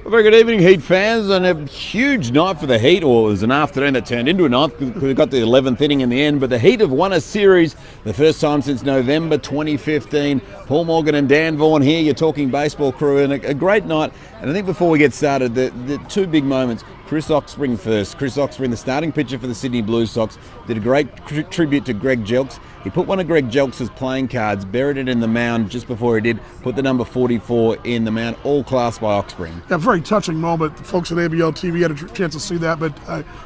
A very good evening, Heat fans, and a huge night for the Heat, or it was an afternoon that turned into a night because we got the 11th inning in the end, but the Heat have won a series the first time since November 2015. Paul Morgan and Dan Vaughan here, your Talking Baseball crew, and a great night. And I think before we get started, the two big moments. Chris Oxspring first. Chris Oxspring, the starting pitcher for the Sydney Blue Sox, did a great tribute to Greg Jelks. He put one of Greg Jelks' playing cards, buried it in the mound just before he did, put the number 44 in the mound, all class by Oxspring. Yeah, very touching moment. The folks at ABL TV had a chance to see that, but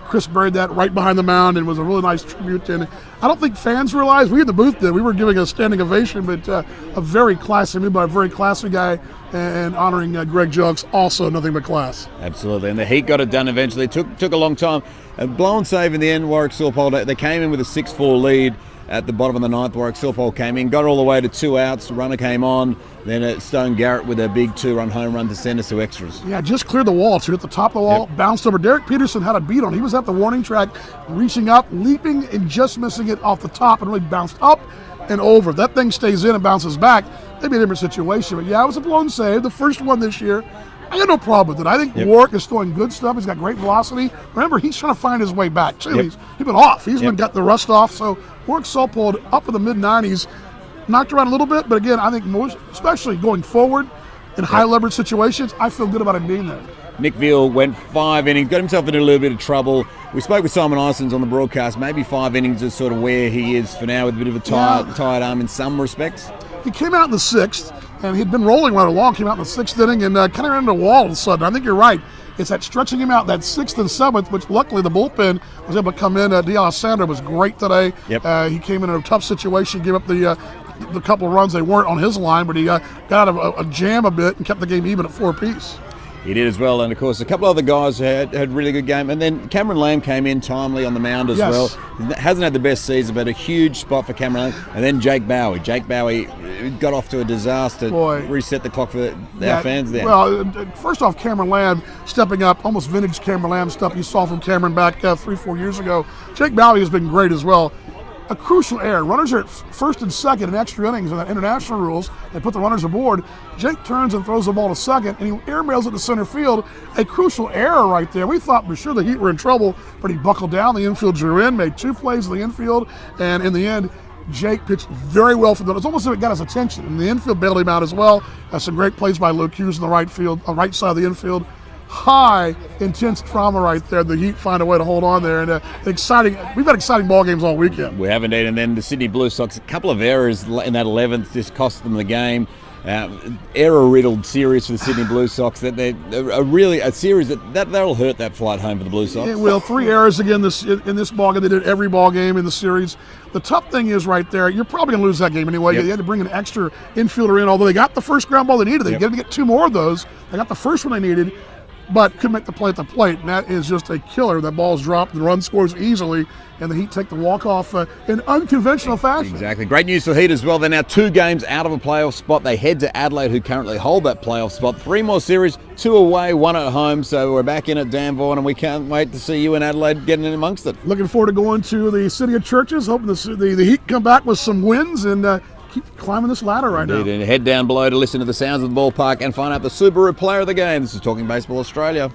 Chris buried that right behind the mound and was a really nice tribute. And I don't think fans realized, we in the booth did, we were giving a standing ovation, but a very classy move by a very classy guy, and honoring Greg Jelks, also nothing but class. Absolutely, and the Heat got it done eventually. It took a long time. A blown save in the end, Warwick Silpole, they came in with a 6-4 lead. At the bottom of the ninth, Warwick Silpole came in, got all the way to 2 outs, the runner came on, then Stone Garrett with a big 2-run home run to send us to extras. Yeah, just cleared the wall, too, at the top of the wall, bounced over. Derek Peterson had a beat on. He was at the warning track, reaching up, leaping, and just missing it off the top, and really bounced up and over. If that thing stays in and bounces back, maybe a different situation. But yeah, it was a blown save, the first one this year. I got no problem with it. I think Warwick is throwing good stuff. He's got great velocity. Remember, he's trying to find his way back, too. He's been off. He's been got the rust off. So Warwick Silpole up in the mid-90s, knocked around a little bit. But again, I think most, especially going forward in high-leverage situations, I feel good about him being there. Nick Veal went 5 innings, got himself into a little bit of trouble. We spoke with Simon Isons on the broadcast. Maybe 5 innings is sort of where he is for now, with a bit of a tired arm in some respects. He came out in the 6th, and he'd been rolling right along, came out in the 6th inning, and kind of ran into a wall all of a sudden. I think you're right. It's that stretching him out, that 6th and 7th, which luckily the bullpen was able to come in. D'Alessandro was great today. He came in a tough situation, gave up the couple of runs. They weren't on his line, but he got out of a jam a bit and kept the game even at 4 apiece. He did as well, and of course a couple of other guys had really good game, and then Cameron Lamb came in timely on the mound as well. Hasn't had the best season, but a huge spot for Cameron Lamb. And then Jake Bowie. Jake Bowie got off to a disaster. Reset the clock for our fans there. Well, first off, Cameron Lamb stepping up, almost vintage Cameron Lamb stuff you saw from Cameron back 3-4 years ago. Jake Bowie has been great as well. A crucial error. Runners are at first and second in extra innings in the international rules. They put the runners aboard. Jake turns and throws the ball to second, and he airmails it to center field. A crucial error right there. We thought for sure the Heat were in trouble, but he buckled down. The infield drew in, made 2 plays in the infield, and in the end, Jake pitched very well for them. It's almost as if it got his attention, and the infield bailed him out as well. Some great plays by Luke Hughes in the right field, right side of the infield. High, intense trauma right there. The Heat find a way to hold on there, and exciting. We've had exciting ball games all weekend. We have indeed, and then the Sydney Blue Sox, a couple of errors in that 11th just cost them the game. Error-riddled series for the Sydney Blue Sox. That they're really a series that'll hurt that flight home for the Blue Sox. It will. 3 errors again in this ball game. They did every ball game in the series. The tough thing is right there, you're probably going to lose that game anyway. They had to bring an extra infielder in, although they got the first ground ball they needed. They got to get 2 more of those. They got the first one they needed, but couldn't make the play at the plate, and that is just a killer. That ball's dropped, the run scores easily, and the Heat take the walk-off in unconventional fashion. Exactly. Great news for Heat as well. They're now 2 games out of a playoff spot. They head to Adelaide, who currently hold that playoff spot. 3 more series, 2 away, 1 at home, so we're back in at Dan Vaughan, and we can't wait to see you in Adelaide getting in amongst it. Looking forward to going to the City of Churches, hoping the Heat come back with some wins and keep climbing this ladder right now. And head down below to listen to the sounds of the ballpark and find out the Subaru player of the game. This is Talking Baseball Australia.